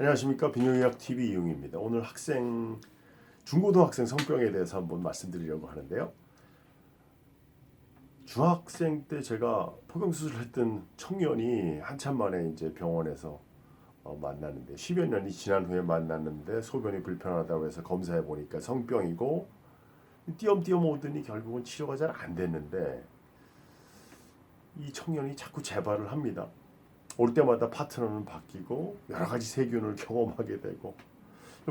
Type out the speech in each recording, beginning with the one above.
안녕하십니까. 비뇨의학TV 이용입니다. 오늘 중고등학생 성병에 대해서 한번 말씀드리려고 하는데요. 중학생 때 제가 포경수술을 했던 청년이 한참 만에 이제 병원에서 만났는데 10여 년이 지난 후에 만났는데 소변이 불편하다고 해서 검사해 보니까 성병이고 띄엄띄엄 오더니 결국은 치료가 잘 안 됐는데 이 청년이 자꾸 재발을 합니다. 올 때마다 파트너는 바뀌고 여러 가지 세균을 경험하게 되고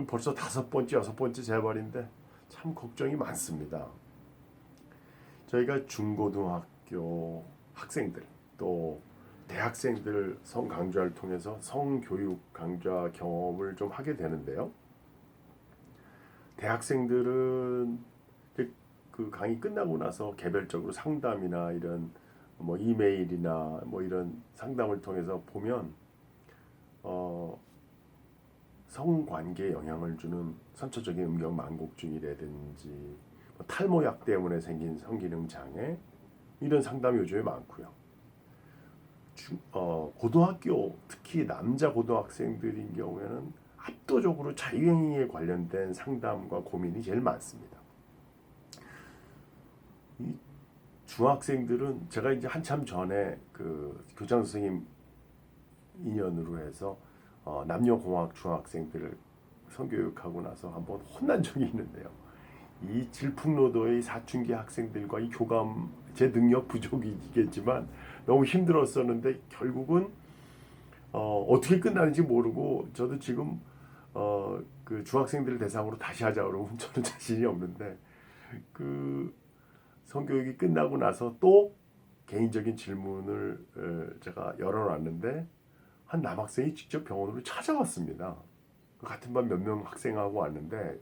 벌써 5번째, 6번째 재발인데 참 걱정이 많습니다. 저희가 중고등학교 학생들 또 대학생들 성강좌를 통해서 성교육 강좌 경험을 좀 하게 되는데요. 대학생들은 그 강의 끝나고 나서 개별적으로 상담이나 이런 이메일이나 이런 상담을 통해서 보면 성관계에 영향을 주는 선천적인 음경 만곡증이라든지 탈모약 때문에 생긴 성기능 장애 이런 상담이 요즘에 많고요. 고등학교 특히 남자 고등학생들인 경우에는 압도적으로 자유행위에 관련된 상담과 고민이 제일 많습니다. 이 중학생들은 제가 이제 한참 전에 그 교장 선생님 인연으로 해서 남녀공학 중학생들을 성교육하고 나서 한번 혼난 적이 있는데요. 이 질풍노도의 사춘기 학생들과 이 교감 제 능력 부족이겠지만 너무 힘들었었는데 결국은 어떻게 끝나는지 모르고 저도 지금 그 중학생들 대상으로 다시 하자 그러면 저는 자신이 없는데 그 성교육이 끝나고 나서 또 개인적인 질문을 제가 열어놨는데 한 남학생이 직접 병원으로 찾아왔습니다. 같은 반 몇 명 학생하고 왔는데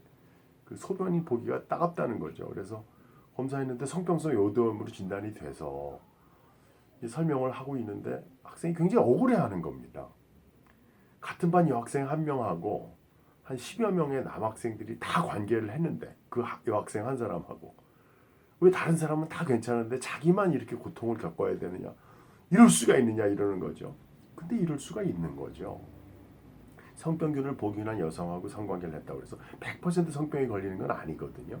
그 소변이 보기가 따갑다는 거죠. 그래서 검사했는데 성병성 요도염으로 진단이 돼서 설명을 하고 있는데 학생이 굉장히 억울해하는 겁니다. 같은 반 여학생 한 명하고 한 10여 명의 남학생들이 다 관계를 했는데 그 여학생 한 사람하고 왜 다른 사람은 다 괜찮은데 자기만 이렇게 고통을 겪어야 되느냐, 이럴 수가 있느냐 이러는 거죠. 근데 이럴 수가 있는 거죠. 성병균을 보균한 여성하고 성관계를 했다고 해서 100% 성병이 걸리는 건 아니거든요.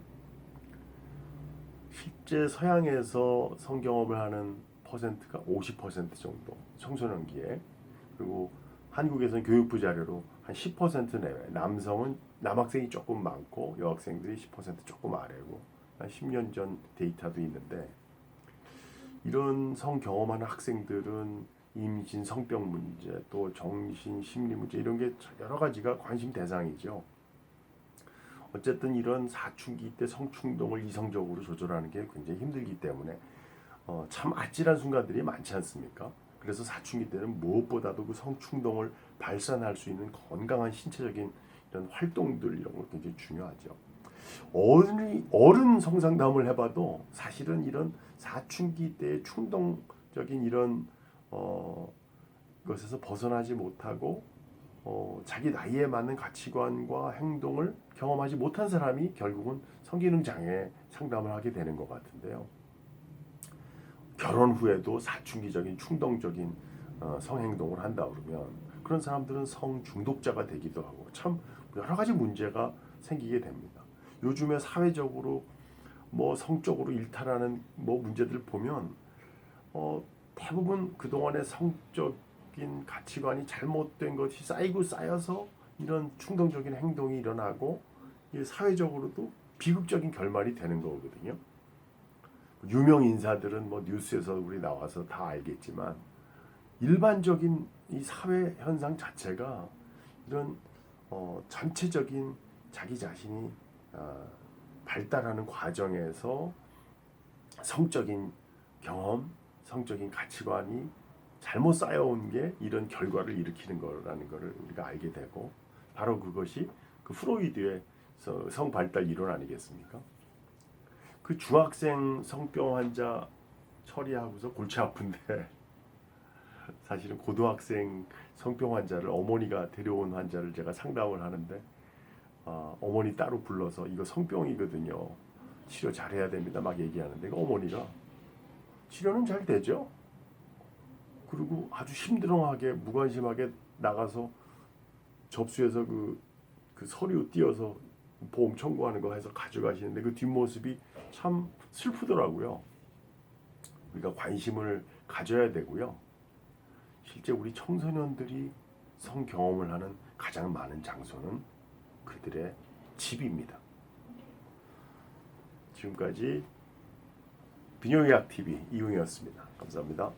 실제 서양에서 성경험을 하는 퍼센트가 50% 정도 청소년기에, 그리고 한국에서는 교육부 자료로 한 10% 내외, 남학생이 조금 많고 여학생들이 10% 조금 아래고 한 10년 전 데이터도 있는데, 이런 성 경험하는 학생들은 임신, 성병 문제, 또 정신, 심리 문제 이런 게 여러 가지가 관심 대상이죠. 어쨌든 이런 사춘기 때 성충동을 이성적으로 조절하는 게 굉장히 힘들기 때문에 참 아찔한 순간들이 많지 않습니까? 그래서 사춘기 때는 무엇보다도 그 성충동을 발산할 수 있는 건강한 신체적인 이런 활동들 이런 거 굉장히 중요하죠. 어른 성상담을 해봐도 사실은 이런 사춘기 때의 충동적인 이런 것에서 벗어나지 못하고 자기 나이에 맞는 가치관과 행동을 경험하지 못한 사람이 결국은 성기능 장애 상담을 하게 되는 것 같은데요. 결혼 후에도 사춘기적인 충동적인 성행동을 한다 그러면 그런 사람들은 성중독자가 되기도 하고 참 여러 가지 문제가 생기게 됩니다. 요즘에 사회적으로 성적으로 일탈하는 문제들 보면 대부분 그동안의 성적인 가치관이 잘못된 것이 쌓이고 쌓여서 이런 충동적인 행동이 일어나고 사회적으로도 비극적인 결말이 되는 거거든요. 유명 인사들은 뉴스에서 우리 나와서 다 알겠지만 일반적인 이 사회 현상 자체가 이런 전체적인 자기 자신이 발달하는 과정에서 성적인 경험, 성적인 가치관이 잘못 쌓여온 게 이런 결과를 일으키는 거라는 것을 우리가 알게 되고, 바로 그것이 그 프로이드의 성발달 이론 아니겠습니까? 그 중학생 성병 환자 처리하고서 골치 아픈데 사실은 고등학생 성병 환자를 어머니가 데려온 환자를 제가 상담을 하는데 어머니 따로 불러서 이거 성병이거든요. 치료 잘해야 됩니다. 막 얘기하는데 어머니가 치료는 잘 되죠. 그리고 아주 힘들어하게 무관심하게 나가서 접수해서 그 서류 띄어서 보험 청구하는 거 해서 가져가시는데 그 뒷모습이 참 슬프더라고요. 우리가 관심을 가져야 되고요. 실제 우리 청소년들이 성 경험을 하는 가장 많은 장소는 그들의 집입니다. 지금까지 비뇨의학TV 이용이었습니다. 감사합니다.